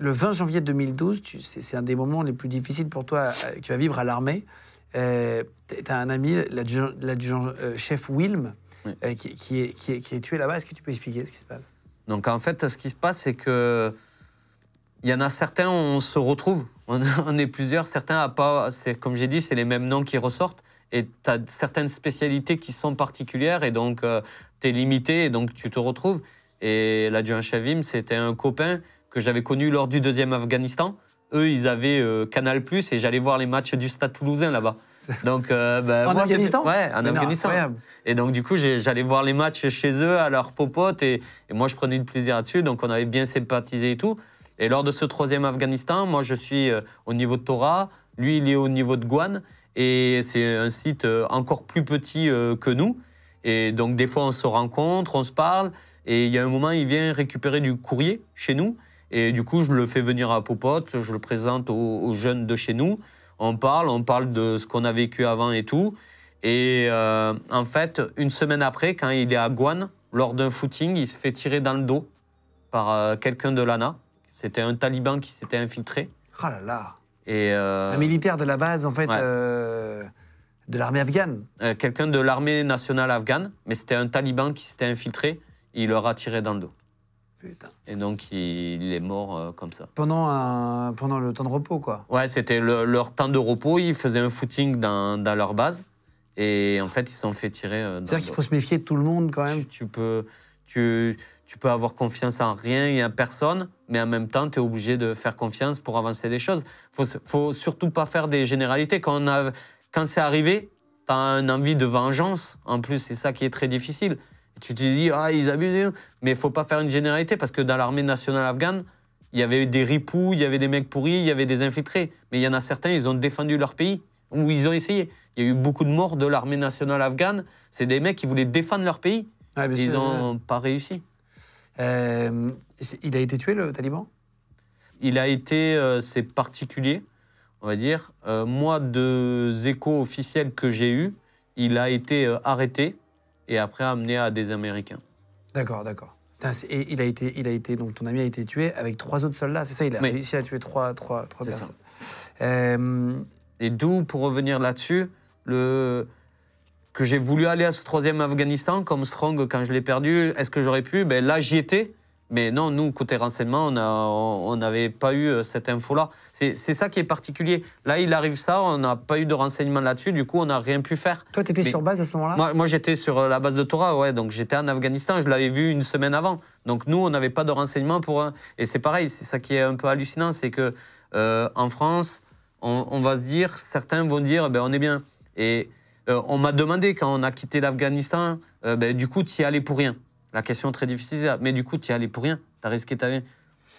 le 20 janvier 2012, c'est un des moments les plus difficiles pour toi que tu vas vivre à l'armée. Tu as un ami, l'adjudant-chef Wilm, oui. Qui est tué là-bas. Est-ce que tu peux expliquer ce qui se passe? Donc en fait, ce qui se passe, c'est que il y en a certains, on se retrouve. On est plusieurs. Certains, comme j'ai dit, c'est les mêmes noms qui ressortent. Et tu as certaines spécialités qui sont particulières. Et donc, tu es limité. Et donc, tu te retrouves. Et l'adjudant-chef Wilm, c'était un copain que j'avais connu lors du 2e Afghanistan. Eux, ils avaient Canal+, et j'allais voir les matchs du Stade Toulousain là-bas. Donc, en Afghanistan? Ouais, en Afghanistan. Incroyable. Et donc, du coup, j'allais voir les matchs chez eux, à leur popote, et moi, je prenais du plaisir là-dessus. Donc, on avait bien sympathisé et tout. Et lors de ce 3e Afghanistan, moi, je suis au niveau de Tora, lui, il est au niveau de Gwan, et c'est un site encore plus petit que nous. Et donc, des fois, on se rencontre, on se parle, et il y a un moment, il vient récupérer du courrier chez nous. Et du coup, je le fais venir à Popote, je le présente aux jeunes de chez nous. On parle de ce qu'on a vécu avant et tout. Et en fait, une semaine après, quand il est à Gwan, lors d'un footing, il se fait tirer dans le dos par quelqu'un de l'ANA. C'était un taliban qui s'était infiltré. Oh là là. Et un militaire de la base, en fait, ouais. De l'armée afghane. Quelqu'un de l'armée nationale afghane, mais c'était un taliban qui s'était infiltré. Il leur a tiré dans le dos. Putain. Et donc, il est mort comme ça. Pendant le temps de repos, quoi. Ouais, c'était leur temps de repos. Ils faisaient un footing dans leur base. Et en fait, ils se sont fait tirer. C'est-à-dire qu'il faut se méfier de tout le monde, quand même. Tu peux avoir confiance en rien et en personne, mais en même temps, tu es obligé de faire confiance pour avancer des choses. Faut surtout pas faire des généralités. Quand c'est arrivé, tu as une envie de vengeance. En plus, c'est ça qui est très difficile. Tu te dis, ah, ils abusent. Mais il ne faut pas faire une généralité parce que dans l'armée nationale afghane, il y avait des ripoux, il y avait des mecs pourris, il y avait des infiltrés. Mais il y en a certains, ils ont défendu leur pays, ou ils ont essayé. Il y a eu beaucoup de morts de l'armée nationale afghane. C'est des mecs qui voulaient défendre leur pays. Ouais, ils n'ont pas réussi. Il a été tué, le taliban? Il a été, c'est particulier, on va dire. Moi, de échos officiels que j'ai eus, il a été arrêté. Et après amené à des Américains. D'accord, d'accord. Et il a été, donc ton ami a été tué avec 3 autres soldats, c'est ça? Il a réussi à tuer 3 personnes. Et d'où, pour revenir là-dessus, que j'ai voulu aller à ce 3e Afghanistan, comme Strong, quand je l'ai perdu, est-ce que j'aurais pu? Ben là, j'y étais. Mais non, nous, côté renseignement, on n'avait pas eu cette info-là. C'est ça qui est particulier. Là, il arrive ça, on n'a pas eu de renseignement là-dessus, du coup, on n'a rien pu faire. Toi, tu étais sur base à ce moment-là? Moi j'étais sur la base de Tora, ouais, donc j'étais en Afghanistan, je l'avais vu une semaine avant. Donc nous, on n'avait pas de renseignement pour... Et c'est pareil, c'est ça qui est un peu hallucinant, c'est que en France, on va se dire, certains vont dire, ben, on est bien. Et on m'a demandé, quand on a quitté l'Afghanistan, ben, du coup, tu y allais pour rien. La question très difficile, mais du coup, tu y allais pour rien. Tu as risqué ta vie.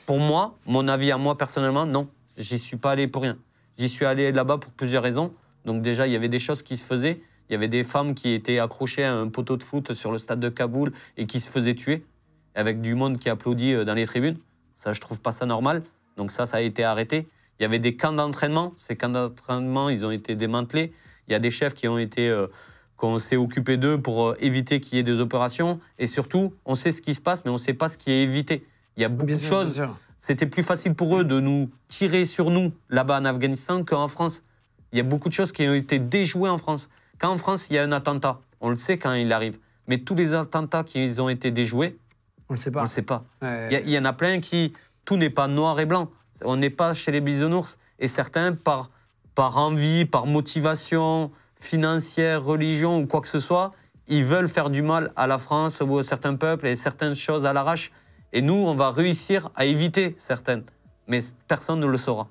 Pour moi, mon avis à moi personnellement, non. J'y suis pas allé pour rien. J'y suis allé là-bas pour plusieurs raisons. Donc déjà, il y avait des choses qui se faisaient. Il y avait des femmes qui étaient accrochées à un poteau de foot sur le stade de Kaboul et qui se faisaient tuer, avec du monde qui applaudit dans les tribunes. Ça, je trouve pas ça normal. Donc ça a été arrêté. Il y avait des camps d'entraînement. Ces camps d'entraînement, ils ont été démantelés. Il y a des chefs qui ont été... qu'on s'est occupé d'eux pour éviter qu'il y ait des opérations. Et surtout, on sait ce qui se passe, mais on ne sait pas ce qui est évité. Il y a beaucoup de choses. C'était plus facile pour eux de nous tirer sur nous, là-bas en Afghanistan, qu'en France. Il y a beaucoup de choses qui ont été déjouées en France. Quand en France, il y a un attentat, on le sait quand il arrive. Mais tous les attentats qui ont été déjoués, on ne le sait pas. On le sait pas. Il y en a plein qui... Tout n'est pas noir et blanc. On n'est pas chez les bisounours. Et certains, par envie, par motivation... financière, religion ou quoi que ce soit, ils veulent faire du mal à la France ou à certains peuples et certaines choses à l'arrache. Et nous, on va réussir à éviter certaines. Mais personne ne le saura.